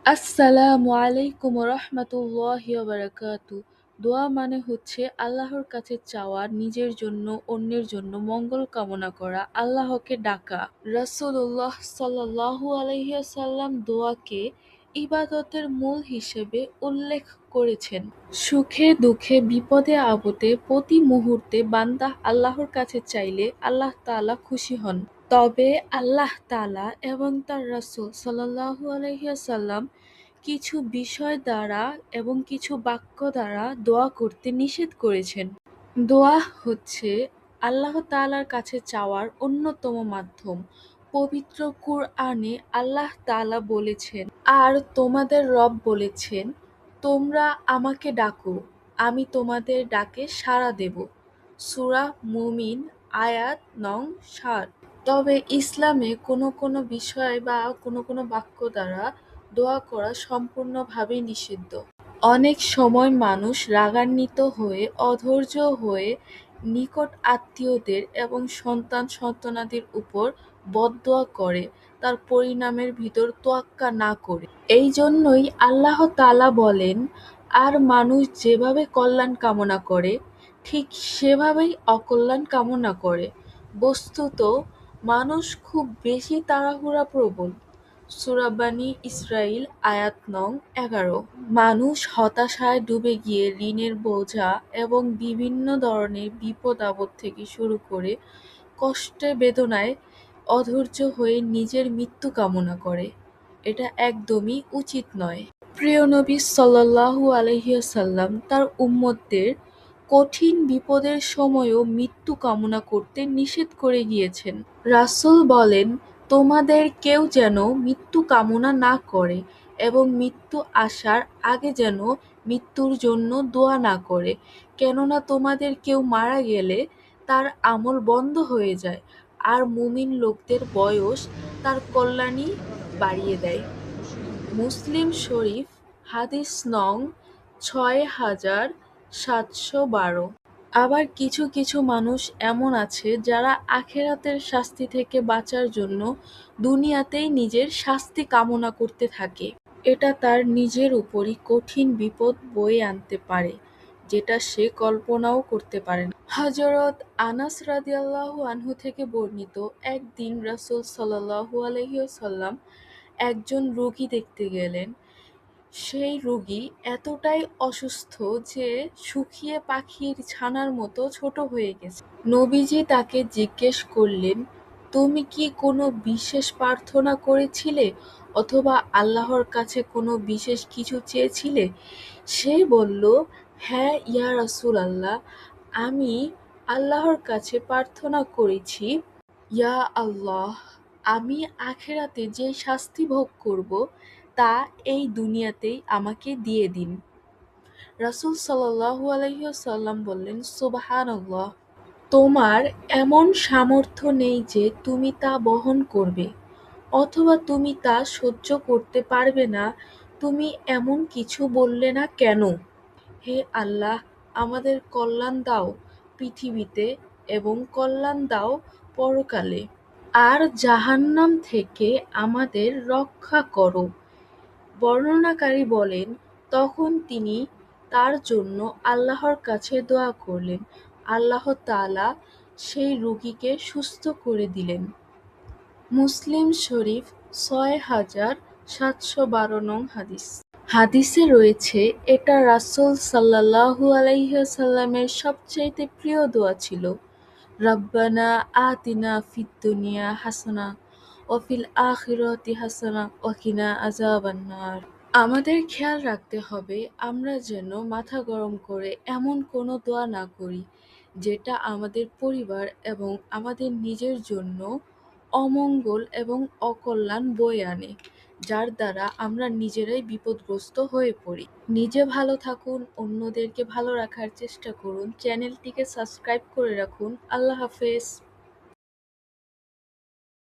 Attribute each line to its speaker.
Speaker 1: আসসালামু আলাইকুম রহমতুল্লাহি ওয়াবারাকাতু। দোয়া মানে হচ্ছে আল্লাহর কাছে চাওয়া, নিজের জন্য, অন্যের জন্য মঙ্গল কামনা করা, আল্লাহকে ডাকা। রাসূলুল্লাহ সাল্লাল্লাহু আলাইহি ওয়াসাল্লাম দোয়াকে ইবাদতের মূল হিসেবে উল্লেখ করেছেন। সুখে দুঃখে বিপদে আপদে প্রতি মুহূর্তে বান্দা আল্লাহর কাছে চাইলে আল্লাহ তাআলা খুশি হন। তবে আল্লাহ তাআলা এবং তার রাসূল সাল্লাল্লাহু আলাইহি ওয়াসাল্লাম কিছু বিষয় দ্বারা এবং কিছু বাক্য দ্বারা দোয়া করতে নিষেধ করেছেন। দোয়া হচ্ছে আল্লাহ তাআলার কাছে চাওয়ার অন্যতম মাধ্যম। পবিত্র কুরআনে আল্লাহ তাআলা বলেছেন, আর তোমাদের রব বলেছেন, তোমরা আমাকে ডাকো, আমি তোমাদের ডাকে সাড়া দেব। সূরা মুমিন আয়াত নং ৭। তবে ইসলামে কোনো কোনো বিষয় বা কোনো কোনো বাক্য দ্বারা দোয়া করা সম্পূর্ণভাবেই নিষিদ্ধ। অনেক সময় মানুষ রাগান্বিত হয়ে, অধৈর্য হয়ে নিকট আত্মীয়দের এবং সন্তান-সন্তানাদির উপর বদদোয়া করে, তার পরিণামের ভিতর তোয়াক্কা না করে। এই জন্যই আল্লাহ তাআলা বলেন, আর মানুষ যেভাবে কল্যাণ কামনা করে, ঠিক সেভাবেই অকল্যাণ কামনা করে। বস্তুত মানুষ খুব বেশি তাড়াহুড়া প্রবণ। সূরা বনী ইসরাঈল আয়াত নং ১১। মানুষ হতাশায় ডুবে গিয়ে ঋণের বোঝা এবং বিভিন্ন ধরনের বিপদ-আপদ থেকে শুরু করে কষ্টে বেদনায় অধৈর্য হয়ে নিজের মৃত্যু কামনা করে। এটা একদমই উচিত নয়। প্রিয় নবী সাল্লাল্লাহু আলাইহি ওয়াসাল্লাম তার উম্মতদের কঠিন বিপদের সময়ও মৃত্যু কামনা করতে নিষেধ করে গিয়েছেন। রাসূল বলেন, তোমাদের কেউ যেন মৃত্যু কামনা না করে এবং মৃত্যু আসার আগে যেন মৃত্যুর জন্য দোয়া না করে, কেননা তোমাদের কেউ মারা গেলে তার আমল বন্ধ হয়ে যায়, আর মুমিন লোকদের বয়স তার কল্যাণই বাড়িয়ে দেয়। মুসলিম শরীফ হাদিস নং ৬,৭১২। আবার কিছু কিছু মানুষ এমন আছে যারা আখিরাতের শাস্তি থেকে বাঁচার জন্য দুনিয়াতেই নিজের শাস্তি কামনা করতে থাকে। এটা তার নিজের উপরই কঠিন বিপদ বয়ে আনতে পারে, যেটা সে কল্পনাও করতে পারে না। হযরত আনাস রাদিয়াল্লাহু আনহু থেকে বর্ণিত, একদিন রাসূল সাল্লাল্লাহু আলাইহি ওয়াসাল্লাম একজন রোগী দেখতে গেলেন। সেই রোগী এতটাই অসুস্থ যে শুকিয়ে পাখির ছানার মতো ছোট হয়ে গেছে। নবীজি তাকে জিজ্ঞেস করলেন, তুমি কি কোনো বিশেষ প্রার্থনা করেছিলে অথবা আল্লাহর কাছে কোনো বিশেষ কিছু চেয়েছিলে? সে বলল, হ্যাঁ ইয়া রাসূলাল্লাহ, আমি আল্লাহর কাছে প্রার্থনা করেছি, ইয়া আল্লাহ, আমি আখিরাতে যে শাস্তি ভোগ করব তা এই দুনিয়াতেই আমাকে দিয়ে দিন। রাসূল সাল্লাল্লাহু আলাইহি ওয়াসাল্লাম বললেন, সুবহানাল্লাহ, তোমার এমন সামর্থ্য নেই যে তুমি তা বহন করবে, অথবা তুমি তা সহ্য করতে পারবে না, তুমি এমন কিছু বললে না কেন? হে আল্লাহ, আমাদের কল্যাণ দাও পৃথিবীতে এবং কল্যাণ দাও পরকালে, আর জাহান্নাম থেকে আমাদের রক্ষা করো। বর্ণনাকারী বলেন, তখন তিনি তার জন্য আল্লাহর কাছে দোয়া করলেন। আল্লাহ তাআলা সেই রোগীকে সুস্থ করে দিলেন। মুসলিম শরীফ ৬,৭১২ নং হাদিস। হাদিসে রয়েছে, এটা রাসূল সাল্লাল্লাহু আলাইহি ওয়াসাল্লামের সবচাইতে প্রিয় দোয়া ছিল। রাব্বানা আতিনা ফিদ দুনিয়া হাসানাহ ওয়া ফিল আখিরাতি হাসানাহ ওয়া কিনা আযাবান্নার। আমাদের খেয়াল রাখতে হবে আমরা যেন মাথা গরম করে এমন কোনো দোয়া না করি যেটা আমাদের পরিবার এবং আমাদের নিজের জন্য অমঙ্গল এবং অকল্যাণ বয়ে আনে, যার দ্বারা আমরা নিজেরাই বিপদগ্রস্ত হয়ে পড়ি। নিজে ভালো থাকুন, অন্যদেরকে ভালো রাখার চেষ্টা করুন, চ্যানেলটিকে সাবস্ক্রাইব করে রাখুন। আল্লাহ হাফেজ।